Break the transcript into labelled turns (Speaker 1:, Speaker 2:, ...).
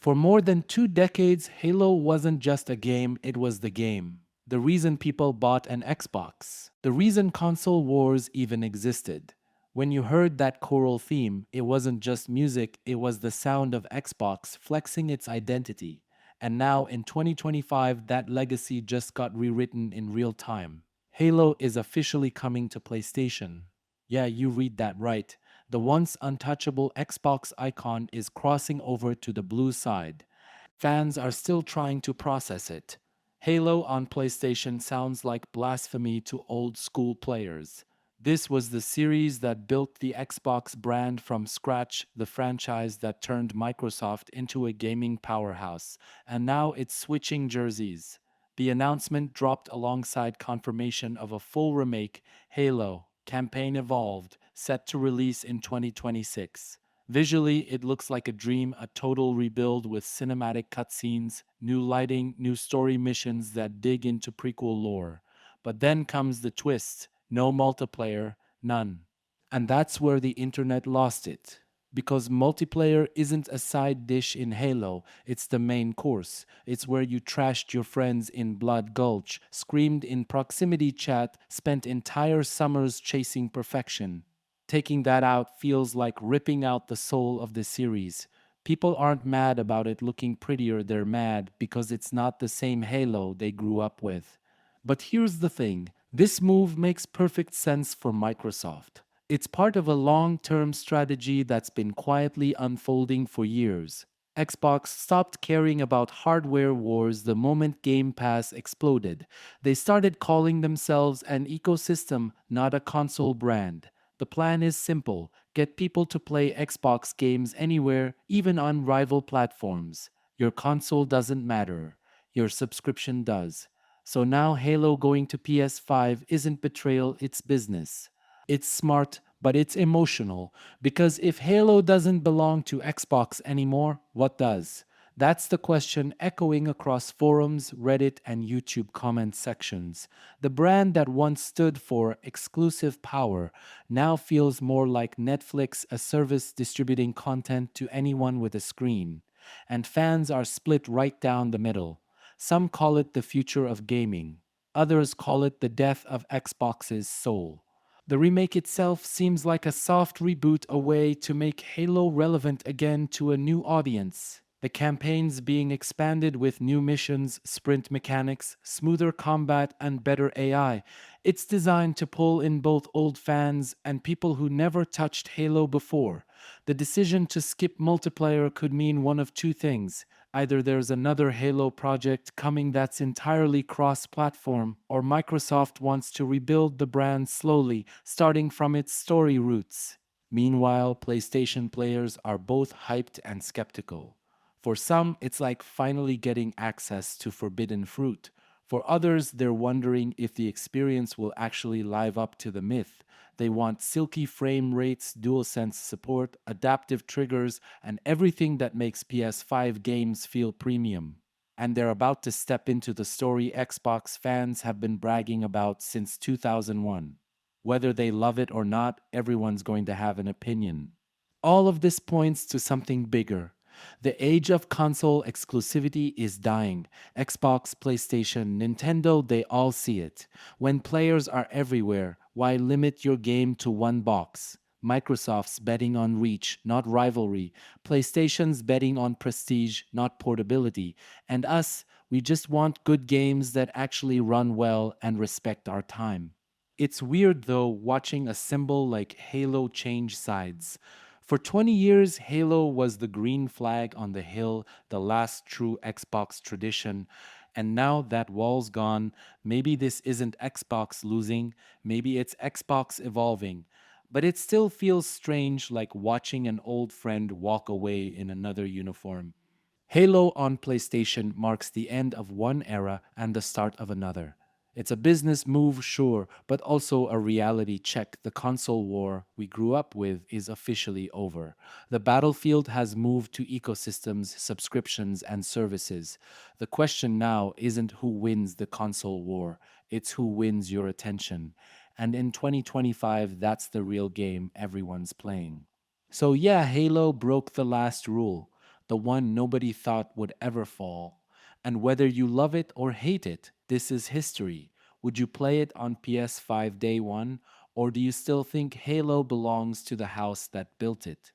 Speaker 1: For more than 2 decades, Halo wasn't just a game, it was the game. The reason people bought an Xbox. The reason console wars even existed. When you heard that choral theme, it wasn't just music, it was the sound of Xbox flexing its identity. And now in 2025, that legacy just got rewritten in real time. Halo is officially coming to PlayStation. Yeah, you read that right. The once untouchable Xbox icon is crossing over to the blue side. Fans are still trying to process it. Halo on PlayStation sounds like blasphemy to old school players. This was the series that built the Xbox brand from scratch, the franchise that turned Microsoft into a gaming powerhouse, and now it's switching jerseys. The announcement dropped alongside confirmation of a full remake, Halo, campaign evolved, set to release in 2026. Visually, it looks like a dream, a total rebuild with cinematic cutscenes, new lighting, new story missions that dig into prequel lore. But then comes the twist: no multiplayer, none. And that's where the internet lost it. Because multiplayer isn't a side dish in Halo, it's the main course. It's where you trashed your friends in Blood Gulch, screamed in proximity chat, spent entire summers chasing perfection. Taking that out feels like ripping out the soul of the series. People aren't mad about it looking prettier, they're mad because it's not the same Halo they grew up with. But here's the thing: this move makes perfect sense for Microsoft. It's part of a long term strategy that's been quietly unfolding for years. Xbox stopped caring about hardware wars the moment Game Pass exploded. They started calling themselves an ecosystem, not a console brand. The plan is simple: get people to play Xbox games anywhere, even on rival platforms. Your console doesn't matter, your subscription does. So now Halo going to PS5 isn't betrayal, it's business. It's smart, but it's emotional, because if Halo doesn't belong to Xbox anymore, what does? That's the question echoing across forums, Reddit, and YouTube comment sections. The brand that once stood for exclusive power now feels more like Netflix, a service distributing content to anyone with a screen. And fans are split right down the middle. Some call it the future of gaming, others call it the death of Xbox's soul. The remake itself seems like a soft reboot, a way to make Halo relevant again to a new audience. The campaigns being expanded with new missions, sprint mechanics, smoother combat, and better AI. It's designed to pull in both old fans and people who never touched Halo before. The decision to skip multiplayer could mean one of two things: either there's another Halo project coming that's entirely cross platform, or Microsoft wants to rebuild the brand slowly, starting from its story roots. Meanwhile, PlayStation players are both hyped and skeptical. For some, it's like finally getting access to forbidden fruit. For others, they're wondering if the experience will actually live up to the myth. They want silky frame rates, DualSense support, adaptive triggers, and everything that makes PS5 games feel premium. And they're about to step into the story Xbox fans have been bragging about since 2001. Whether they love it or not, everyone's going to have an opinion. All of this points to something bigger. The age of console exclusivity is dying. Xbox, PlayStation, Nintendo, they all see it. When players are everywhere, why limit your game to one box? Microsoft's betting on reach, not rivalry. PlayStation's betting on prestige, not portability. And us, we just want good games that actually run well and respect our time. It's weird though, watching a symbol like Halo change sides. For 20 years, Halo was the green flag on the hill, the last true Xbox tradition. And now that wall's gone, maybe this isn't Xbox losing, maybe it's Xbox evolving. But it still feels strange, like watching an old friend walk away in another uniform. Halo on PlayStation marks the end of one era and the start of another. It's a business move, sure, but also a reality check. The console war we grew up with is officially over. The battlefield has moved to ecosystems, subscriptions, and services. The question now isn't who wins the console war, it's who wins your attention. And in 2025, that's the real game everyone's playing. So, yeah, Halo broke the last rule. the one nobody thought would ever fall. And whether you love it or hate it, this is history. Would you play it on PS5 day one, or do you still think Halo belongs to the house that built it?